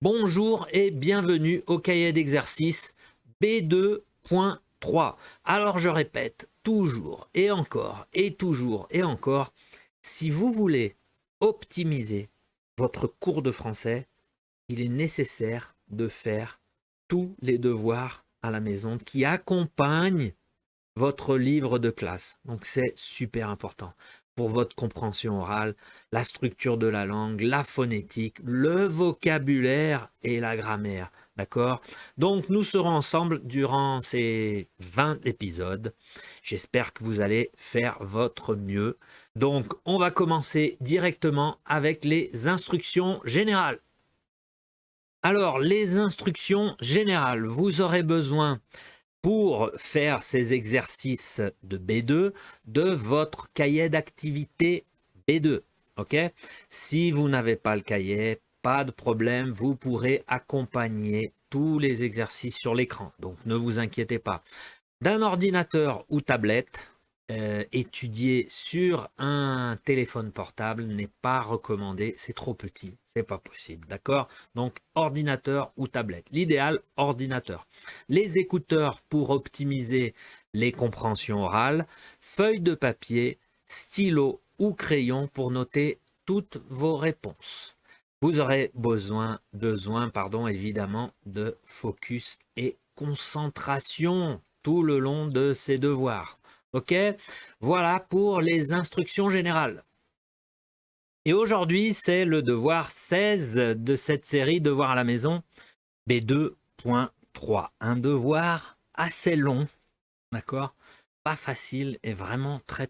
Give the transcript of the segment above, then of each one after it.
Bonjour et bienvenue au cahier d'exercice B2.3. Alors je répète toujours et encore et toujours et encore, si vous voulez optimiser votre cours de français, il est nécessaire de faire tous les devoirs à la maison qui accompagnent votre livre de classe. Donc c'est super important pour votre compréhension orale, la structure de la langue, la phonétique, le vocabulaire et la grammaire. D'accord? Donc nous serons ensemble durant ces 20 épisodes. J'espère que vous allez faire votre mieux. Donc on va commencer directement avec les instructions générales. Alors les instructions générales, vous aurez besoin pour faire ces exercices de B2 de votre cahier d'activité B2. Ok? Si vous n'avez pas le cahier, pas de problème, vous pourrez accompagner tous les exercices sur l'écran. Donc ne vous inquiétez pas. D'un ordinateur ou tablette, étudier sur un téléphone portable n'est pas recommandé, c'est trop petit, c'est pas possible, d'accord? Donc ordinateur ou tablette, l'idéal ordinateur. Les écouteurs pour optimiser les compréhensions orales, feuille de papier, stylo ou crayon pour noter toutes vos réponses. Vous aurez besoin évidemment de focus et concentration tout le long de ces devoirs. Ok? Voilà pour les instructions générales. Et aujourd'hui, c'est le devoir 16 de cette série Devoir à la maison B2.3. Un devoir assez long, d'accord? Pas facile et vraiment très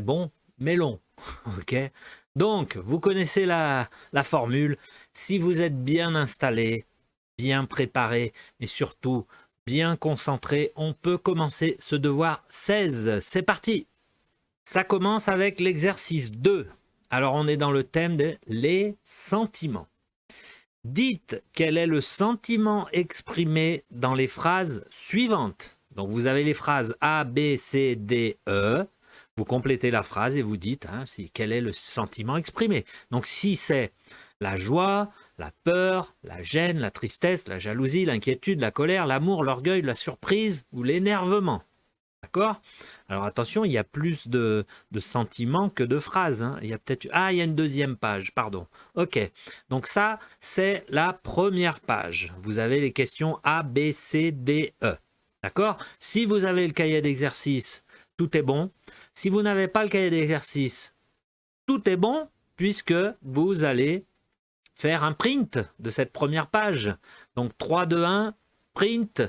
bon, mais long. Ok? Donc, vous connaissez la formule. Si vous êtes bien installé, bien préparé et surtout bien concentré, on peut commencer ce devoir 16. C'est parti! Ça commence avec l'exercice 2. Alors, on est dans le thème de les sentiments. Dites quel est le sentiment exprimé dans les phrases suivantes. Donc, vous avez les phrases A, B, C, D, E. Vous complétez la phrase et vous dites quel est le sentiment exprimé. Donc, si c'est la joie, la peur, la gêne, la tristesse, la jalousie, l'inquiétude, la colère, l'amour, l'orgueil, la surprise ou l'énervement. D'accord? Alors attention, il y a plus de sentiments que de phrases. Il y a peut-être... Ah, il y a une deuxième page, pardon. Ok, donc ça, c'est la première page. Vous avez les questions A, B, C, D, E. D'accord? Si vous avez le cahier d'exercice, tout est bon. Si vous n'avez pas le cahier d'exercice, tout est bon, puisque vous allez faire un print de cette première page. Donc 3, 2, 1, print.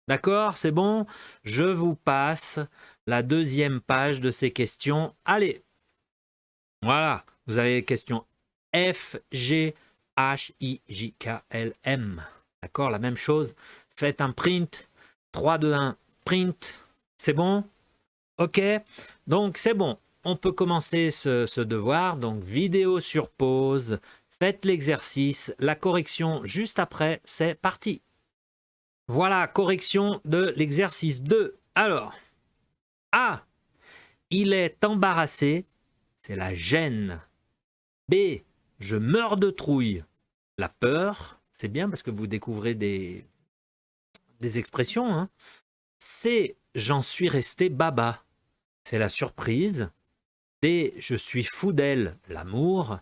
D'accord, c'est bon? Je vous passe la deuxième page de ces questions. Allez, voilà, vous avez les questions F, G, H, I, J, K, L, M. D'accord, la même chose. Faites un print. 3, 2, 1, print. C'est bon? Ok, donc c'est bon. On peut commencer ce devoir. Donc vidéo sur pause. Faites l'exercice. La correction juste après. C'est parti. Voilà, correction de l'exercice 2. Alors, A, il est embarrassé, c'est la gêne. B, je meurs de trouille, la peur. C'est bien parce que vous découvrez des expressions. C, j'en suis resté baba, c'est la surprise. D, je suis fou d'elle, l'amour.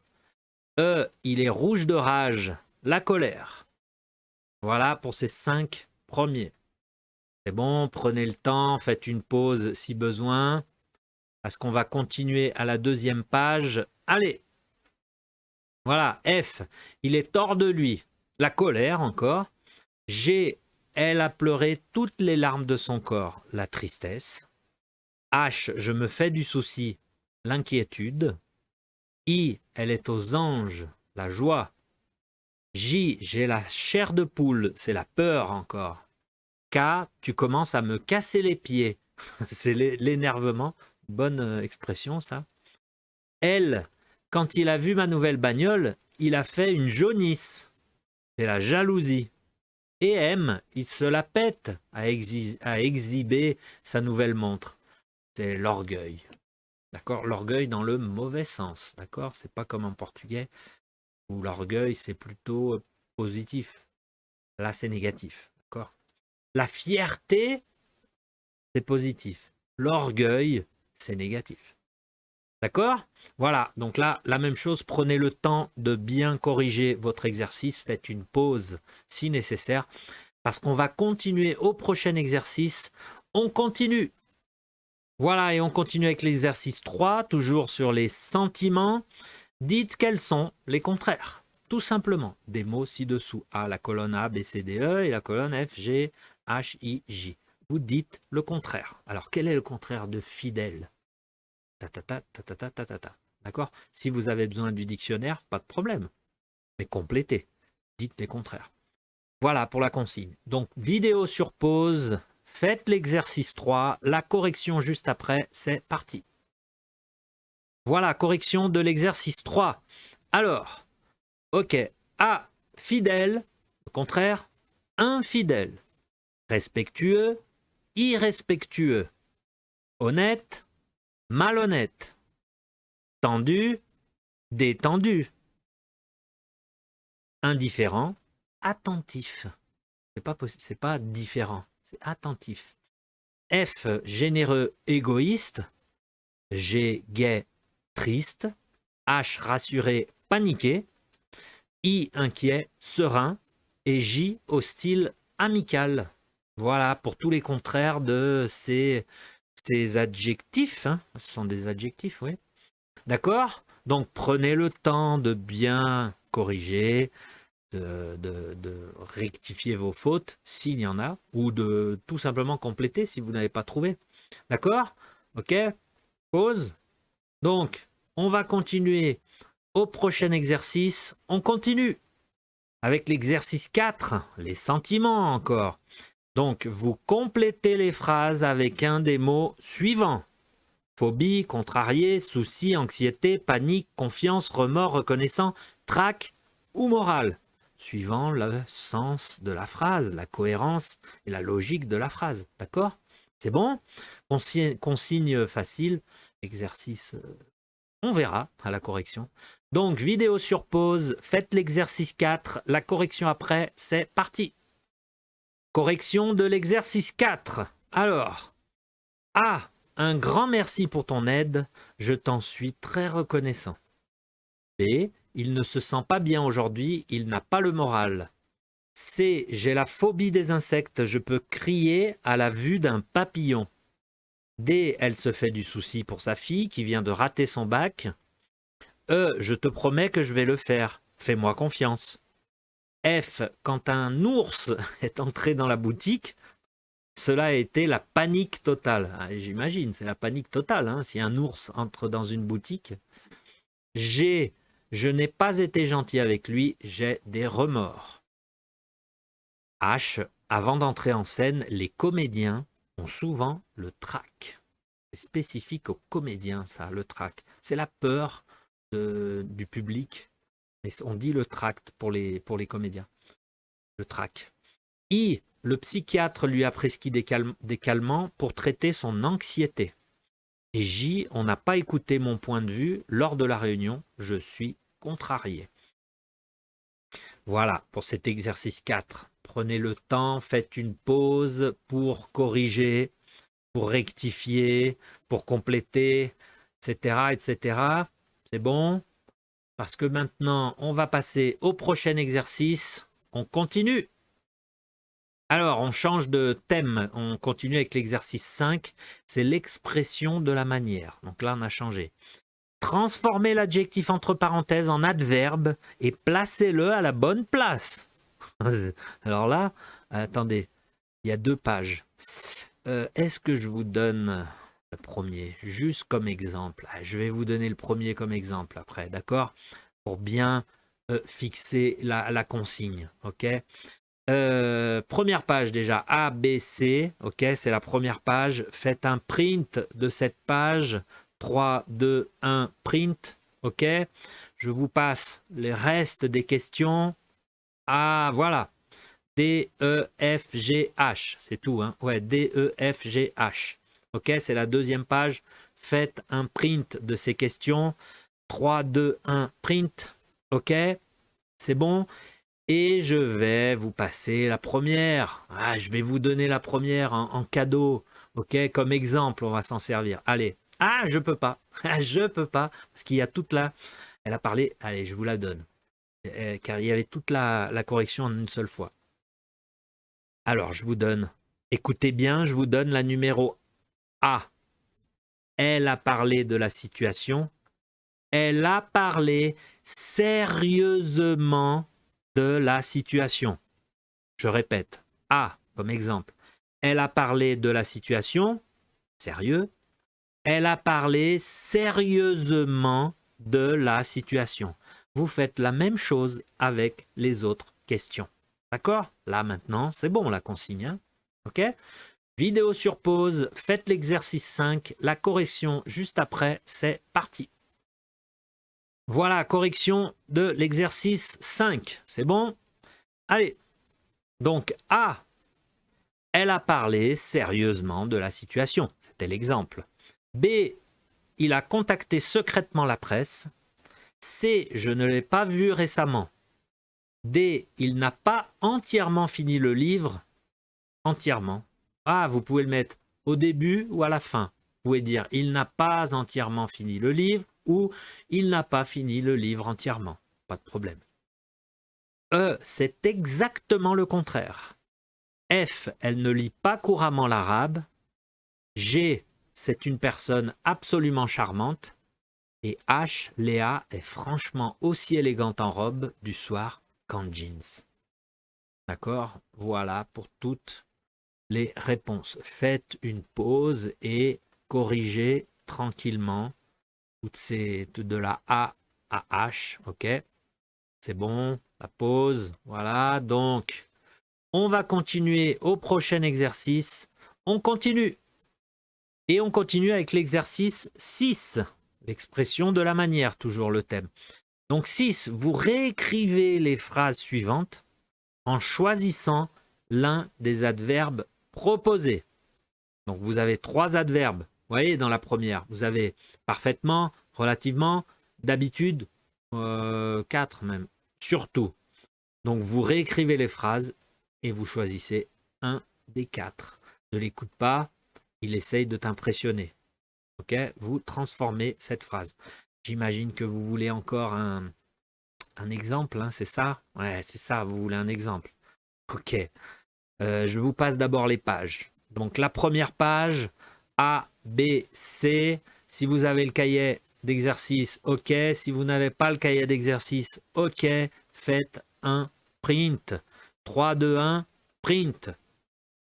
E, il est rouge de rage, la colère. Voilà pour ces 5 premiers. C'est bon, prenez le temps, faites une pause si besoin, parce qu'on va continuer à la deuxième page. Allez! Voilà, F, il est hors de lui. La colère encore. G, elle a pleuré toutes les larmes de son corps. La tristesse. H, je me fais du souci. L'inquiétude. I, elle est aux anges. La joie. J, j'ai la chair de poule. C'est la peur encore. K, tu commences à me casser les pieds. C'est l'énervement. Bonne expression, ça. L, quand il a vu ma nouvelle bagnole, il a fait une jaunisse. C'est la jalousie. Et M, il se la pète à exhiber sa nouvelle montre. C'est l'orgueil. D'accord? L'orgueil dans le mauvais sens. D'accord? C'est pas comme en portugais. Ou l'orgueil, c'est plutôt positif. Là, c'est négatif. D'accord? La fierté, c'est positif. L'orgueil, c'est négatif. D'accord? Voilà, donc là, la même chose, prenez le temps de bien corriger votre exercice, faites une pause si nécessaire, parce qu'on va continuer au prochain exercice. On continue. Voilà, et on continue avec l'exercice 3, toujours sur les sentiments. Dites quels sont les contraires. Tout simplement, des mots ci-dessous. A, la colonne A, B, C, D, E et la colonne F, G, H, I, J. Vous dites le contraire. Alors, quel est le contraire de fidèle? Ta, ta, ta, ta, ta, ta, ta, ta, ta. D'accord? Si vous avez besoin du dictionnaire, pas de problème. Mais complétez. Dites les contraires. Voilà pour la consigne. Donc, vidéo sur pause. Faites l'exercice 3. La correction juste après. C'est parti. Voilà, correction de l'exercice 3. Alors, ok. A, fidèle. Le contraire, infidèle. Respectueux, irrespectueux. Honnête, malhonnête. Tendu, détendu. Indifférent, attentif. C'est pas différent, c'est attentif. F, généreux, égoïste. G, gai, triste. H, rassuré, paniqué. I, inquiet, serein. Et J, hostile, amical. Voilà, pour tous les contraires de ces adjectifs. Hein. Ce sont des adjectifs, oui. D'accord? Donc, prenez le temps de bien corriger, de rectifier vos fautes, s'il y en a, ou de tout simplement compléter si vous n'avez pas trouvé. D'accord? Ok? Pause. Donc, on va continuer au prochain exercice. On continue avec l'exercice 4, les sentiments encore. Donc, vous complétez les phrases avec un des mots suivants. Phobie, contrarié, souci, anxiété, panique, confiance, remords, reconnaissant, trac ou morale, suivant le sens de la phrase, la cohérence et la logique de la phrase. D'accord? C'est bon? Consigne facile, exercice, on verra à la correction. Donc, vidéo sur pause, faites l'exercice 4, la correction après, c'est parti. Correction de l'exercice 4. Alors, A. Un grand merci pour ton aide, je t'en suis très reconnaissant. B. Il ne se sent pas bien aujourd'hui, il n'a pas le moral. C. J'ai la phobie des insectes, je peux crier à la vue d'un papillon. D. Elle se fait du souci pour sa fille qui vient de rater son bac. E. Je te promets que je vais le faire, fais-moi confiance. F. Quand un ours est entré dans la boutique, cela a été la panique totale. Ah, j'imagine, c'est la panique totale hein, si un ours entre dans une boutique. G. Je n'ai pas été gentil avec lui, j'ai des remords. H. Avant d'entrer en scène, les comédiens ont souvent le trac. C'est spécifique aux comédiens, ça, le trac. C'est la peur du public. Mais on dit le tract pour les comédiens. Le trac. I. Le psychiatre lui a prescrit des calmants pour traiter son anxiété. Et J. On n'a pas écouté mon point de vue lors de la réunion. Je suis contrarié. Voilà pour cet exercice 4. Prenez le temps, faites une pause pour corriger, pour rectifier, pour compléter, etc. etc. C'est bon? Parce que maintenant, on va passer au prochain exercice. On continue. Alors, on change de thème. On continue avec l'exercice 5. C'est l'expression de la manière. Donc là, on a changé. Transformez l'adjectif entre parenthèses en adverbe et placez-le à la bonne place. Alors là, attendez, il y a 2 pages. Est-ce que je vous donne le premier, juste comme exemple? Je vais vous donner le premier comme exemple après, d'accord? Pour bien fixer la consigne, ok? Première page déjà, A, B, C, ok? C'est la première page. Faites un print de cette page. 3, 2, 1, print, ok? Je vous passe les restes des questions. Ah, voilà. D, E, F, G, H. C'est tout, hein? Ouais, D, E, F, G, H. Ok, c'est la deuxième page. Faites un print de ces questions. 3, 2, 1, print. Ok? C'est bon? Et je vais vous passer la première. Ah, je vais vous donner la première en cadeau. OK? Comme exemple, on va s'en servir. Allez. Ah, je peux pas. Je peux pas. Parce qu'il y a toute la... Elle a parlé... Allez, je vous la donne. Car il y avait toute la correction en une seule fois. Alors, je vous donne... Écoutez bien, je vous donne la numéro A. Elle a parlé de la situation. Elle a parlé sérieusement de la situation. Je répète, A comme exemple. Elle a parlé de la situation, sérieux. Elle a parlé sérieusement de la situation. Vous faites la même chose avec les autres questions. D'accord? Là maintenant, c'est bon la consigne. Hein? OK? Vidéo sur pause, faites l'exercice 5, la correction juste après, c'est parti. Voilà, correction de l'exercice 5. C'est bon? Allez. Donc, A. Elle a parlé sérieusement de la situation. C'était l'exemple. B. Il a contacté secrètement la presse. C. Je ne l'ai pas vu récemment. D. Il n'a pas entièrement fini le livre. Entièrement. Ah, vous pouvez le mettre au début ou à la fin. Vous pouvez dire il n'a pas entièrement fini le livre ou il n'a pas fini le livre entièrement. Pas de problème. E, c'est exactement le contraire. F, elle ne lit pas couramment l'arabe. G, c'est une personne absolument charmante. Et H, Léa est franchement aussi élégante en robe du soir qu'en jeans. D'accord? Voilà pour toutes les réponses. Faites une pause et corrigez tranquillement toutes ces, de la A à H. Ok? C'est bon, la pause. Voilà, donc on va continuer au prochain exercice. On continue. Et on continue avec l'exercice 6. L'expression de la manière, toujours le thème. Donc 6, vous réécrivez les phrases suivantes en choisissant l'un des adverbes proposés. Donc vous avez 3 adverbes. Vous voyez, dans la première, vous avez parfaitement, relativement, d'habitude, 4 même, surtout. Donc vous réécrivez les phrases et vous choisissez un des 4. Ne l'écoute pas, il essaye de t'impressionner. Ok? Vous transformez cette phrase. J'imagine que vous voulez encore un exemple, hein, c'est ça? Ouais, c'est ça, vous voulez un exemple. Ok. Je vous passe d'abord les pages. Donc la première page, A, B, C. Si vous avez le cahier d'exercice, ok. Si vous n'avez pas le cahier d'exercice, ok. Faites un print. 3, 2, 1, print.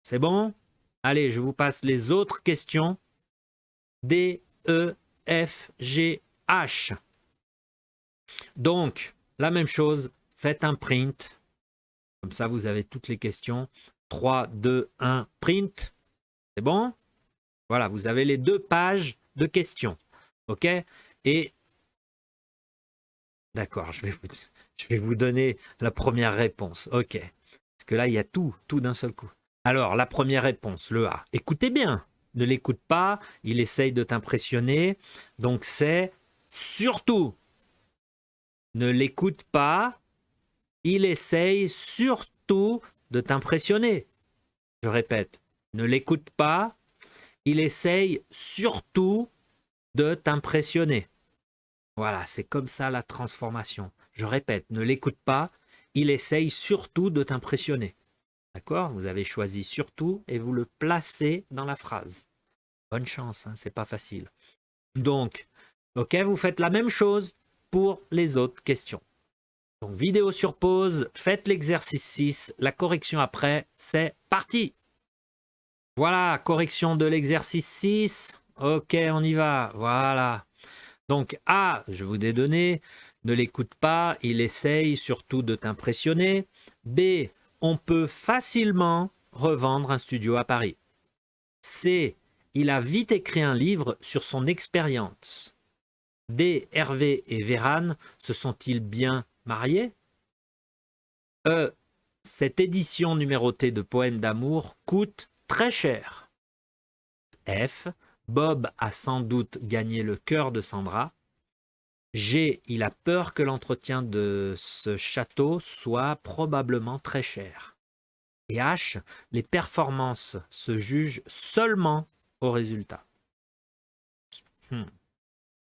C'est bon? Allez, je vous passe les autres questions. D, E, F, G, H. Donc, la même chose, faites un print. Comme ça, vous avez toutes les questions. 3, 2, 1, print. C'est bon? Voilà, vous avez les 2 pages de questions. OK? Et, d'accord, je vais vous donner la première réponse. OK. Parce que là, il y a tout d'un seul coup. Alors, la première réponse, le A. Écoutez bien. Ne l'écoute pas, il essaye de t'impressionner. Donc, c'est surtout. Ne l'écoute pas, il essaye surtout de t'impressionner. Je répète, ne l'écoute pas, il essaye surtout de t'impressionner. Voilà, c'est comme ça la transformation. Je répète, ne l'écoute pas, il essaye surtout de t'impressionner. D'accord? Vous avez choisi surtout et vous le placez dans la phrase. Bonne chance, hein, c'est pas facile. Donc, ok, vous faites la même chose pour les autres questions. Donc, vidéo sur pause, faites l'exercice 6, la correction après, c'est parti. Voilà, correction de l'exercice 6. Ok, on y va, voilà. Donc, A, je vous ai donné, ne l'écoute pas, il essaye surtout de t'impressionner. B, on peut facilement revendre un studio à Paris. C, il a vite écrit un livre sur son expérience. D, Hervé et Vérane se sont-ils bien mariés? E, cette édition numérotée de poèmes d'amour coûte très cher. F, Bob a sans doute gagné le cœur de Sandra. G, il a peur que l'entretien de ce château soit probablement très cher. Et H, les performances se jugent seulement au résultat.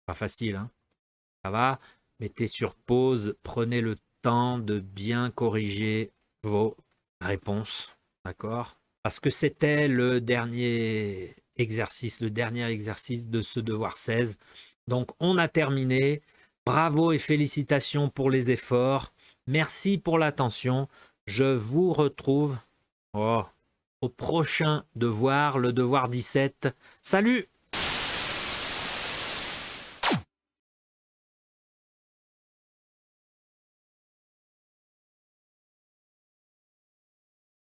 Pas facile, hein? Ça va? Mettez sur pause, prenez le temps de bien corriger vos réponses, d'accord? Parce que c'était le dernier exercice de ce devoir 16. Donc on a terminé. Bravo et félicitations pour les efforts. Merci pour l'attention. Je vous retrouve au prochain devoir, le devoir 17. Salut!